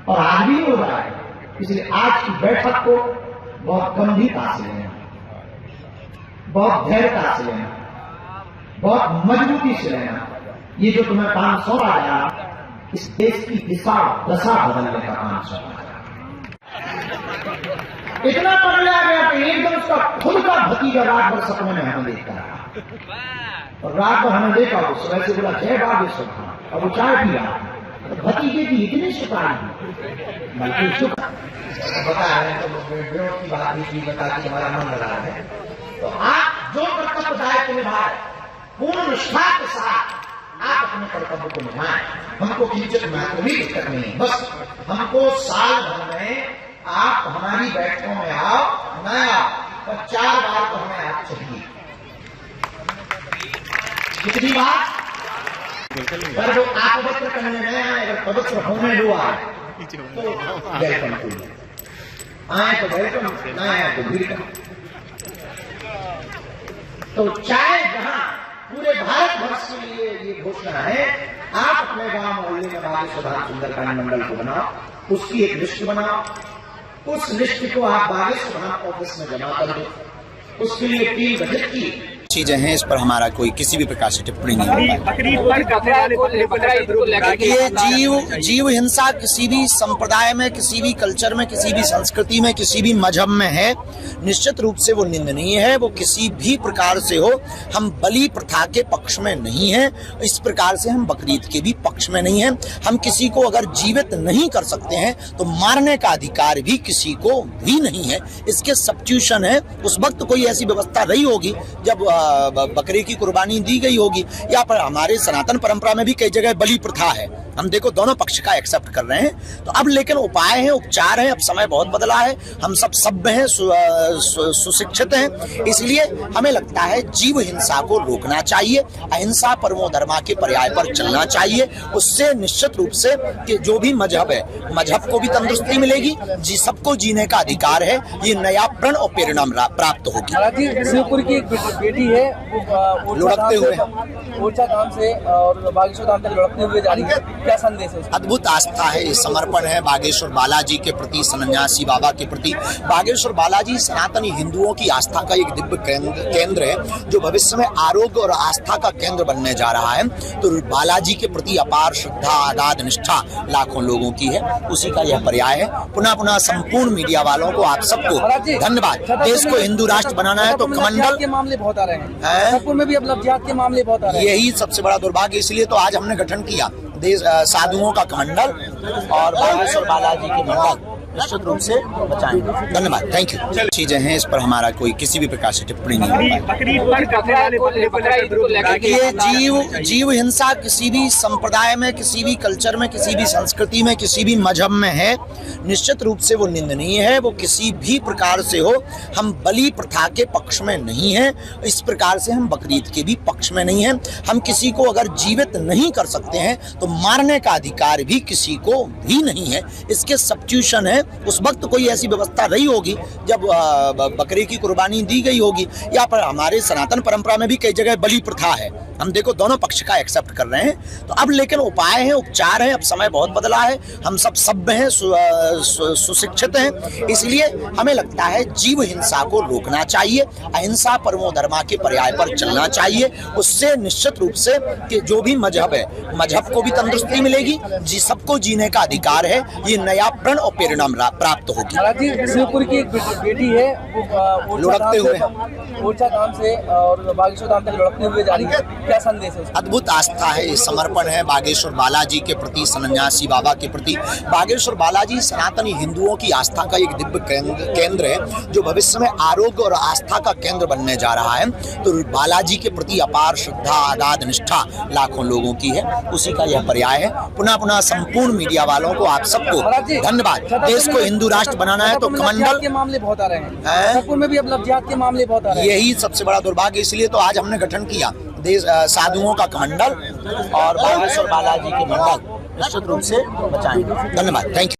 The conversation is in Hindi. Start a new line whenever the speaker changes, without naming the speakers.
और आज भी हो रहा है। इसलिए आज की बैठक को बहुत गंभीरता से लेना, बहुत धैर्यता से लेना, बहुत मजबूती से लेना। ये जो तुम्हें काम सौंपा गया, इस देश की दिशा दशा बदलने का काम सौंपा गया। इतना पढ़ लिया गया कि एकदम उसका खुद का भतीजा रात भर सपने में हमें देखता रहा, और रात भर हमें देखा, वो सुबह से बोला जय बागेश्वर था, और वो चाय पी रहा। तो भतीजे की इतनी शिकायत बल्कि चुप बताया है, तो विरोध की बात भी बता के हमारा मन लगा है। तो आप जो कर्तव्य दायित्व निभाए पूर्ण निष्ठा के साथ आप अपने कर्तव्य को निभाएं। हमको किंचित महत्व भी दिक्कत नहीं, बस हमको साल भर में आप हमारी बैठकों में आओ, न आओ, पर 4 बार तो हमें आप चाहिए। कितनी बार? पर वो आप पवित्र करने गए हैं, अगर पवित्र होने हुआ तो वेलकम टू, आए तो वेलकम, न आए तो वेलकम। तो चाहे जहां पूरे भारत वर्ष के लिए ये घोषणा है, आप अपने गांव मोहल्ले में बागेश्वर धाम सुंदरकांड मंडल को बनाओ, उसकी एक लिस्ट बनाओ, उस लिस्ट को आप बागेश्वर धाम ऑफिस में जमा कर दो। उसके लिए टीम गठित की
चीजें हैं, इस पर हमारा कोई किसी भी प्रकार से टिप्पणी नहीं होता। ये जीव हिंसा किसी भी संप्रदाय में, किसी भी कल्चर में, किसी भी संस्कृति में, किसी भी मजहब में है, निश्चित रूप से वो निंदनीय है। वो किसी भी प्रकार से हो, हम बलि प्रथा के पक्ष में नहीं हैं, इस प्रकार से हम बकरीद के भी पक्ष में नहीं हैं। हम किसी को अगर जीवित नहीं कर सकते हैं तो मारने का अधिकार भी किसी को भी नहीं है। इसके सब्स्टिट्यूशन है, उस वक्त कोई ऐसी व्यवस्था रही होगी जब बकरे की कुर्बानी दी गई होगी, या पर हमारे सनातन परंपरा में भी कई जगह बलि प्रथा है। हम देखो दोनों पक्ष का एक्सेप्ट कर रहे हैं। तो अब लेकिन उपाय हैं, उपचार हैं, अब समय बहुत बदला है, हम सब सभ्य हैं, सुशिक्षित हैं, इसलिए हमें लगता है जीव हिंसा को रोकना चाहिए, अहिंसा परमो धर्मा के पर्याय पर चलना चाहिए। उससे निश्चित रूप से कि जो भी मजहब है, मजहब को भी तंदुरुस्ती मिलेगी, जी सबको जीने का अधिकार है, ये नया प्रण और प्रेरणा प्राप्त होगी।
शिवपुर की एक बेटी है, वो
लुढ़कते हुए
ओरछा धाम से और बागेश्वर धाम तक लुढ़कते हुए जा रही है, क्या संदेश है?
अद्भुत आस्था है, समर्पण है बागेश्वर बालाजी के प्रति, सन्यासी बाबा के प्रति। बागेश्वर बालाजी सनातनी हिंदुओं की आस्था का एक दिव्य केंद्र है, जो भविष्य में आरोग्य और आस्था का केंद्र बनने जा रहा है। तो बालाजी के प्रति अपार श्रद्धा, अगाध निष्ठा लाखों लोगों की है, उसी का यह पर्याय है। पुनः संपूर्ण मीडिया वालों को, आप सबको धन्यवाद। देश को हिंदू राष्ट्र बनाना है तो कमंडल
के मामले बहुत आ रहे हैं, छतरपुर में भी अब लफ्ज़ियात के मामले बहुत आ रहे हैं।
यही सबसे बड़ा दुर्भाग्य, इसलिए तो आज हमने गठन किया देश साधुओं का कमंडल और बागेश्वर बालाजी के मंडल निश्चित रूप से बचाएंगे। धन्यवाद, थैंक यू। चीजें हैं, इस पर हमारा कोई किसी भी प्रकार से टिप्पणी नहीं होता। ये जीव हिंसा किसी भी संप्रदाय में, किसी भी कल्चर में, किसी भी संस्कृति में, किसी भी मजहब में है, निश्चित रूप से वो निंदनीय है। वो किसी भी प्रकार से हो, हम बलि प्रथा के पक्ष में नहीं हैं, इस प्रकार से हम बकरीद के भी पक्ष में नहीं हैं। हम किसी को अगर जीवित नहीं कर सकते हैं तो मारने का अधिकार भी किसी को भी नहीं है। इसके सब्स्टिट्यूशन है, उस वक्त कोई ऐसी व्यवस्था रही होगी जब बकरे की कुर्बानी दी गई होगी, या पर हमारे सनातन परंपरा में भी कई जगह बलि प्रथा है। हम देखो दोनों पक्ष का एक्सेप्ट कर रहे हैं। तो अब लेकिन उपाय हैं, उपचार हैं, अब समय बहुत बदला है, हम सब सभ्य हैं, सुशिक्षित हैं, इसलिए हमें लगता है जीव हिंसा को रोकना चाहिए, अहिंसा परमो धर्मा के पर्याय पर चलना चाहिए। उससे निश्चित रूप से कि जो भी मजहब है, मजहब को भी तंदुरुस्ती मिलेगी, जी सबको जीने का अधिकार है, ये नया प्रण और प्रेरणा प्राप्त होगी।
शिवपुर की एक बेटी है, वो
लुढ़कते हुए
ओरछा धाम से और बागेश्वर धाम तक लुढ़कते हुए जा रही है, क्या संदेश है?
अद्भुत आस्था है, समर्पण है बागेश्वर बालाजी के प्रति, सन्यासी बाबा के प्रति। बागेश्वर बालाजी सनातनी हिंदुओं की आस्था का एक दिव्य केंद्र है, जो भविष्य में आरोग्य और आस्था का केंद्र बनने जा रहा है। तो बालाजी के प्रति अपार श्रद्धा, अगाध निष्ठा लाखों लोगों की है, उसी का यह पर्याय है। पुनः संपूर्ण मीडिया वालों को, आप सबको धन्यवाद। देश को हिंदू राष्ट्र बनाना है तो कमंडल
के मामले बहुत आ रहे हैं, छतरपुर में भी अब लफ्ज़ियात के मामले बहुत आ रहे हैं।
यही सबसे बड़ा दुर्भाग्य, इसलिए तो आज हमने गठन किया देश साधुओं का कमंडल और बागेश्वर बालाजी के मंडल निश्चित रूप से बचाएंगे। धन्यवाद, थैंक यू।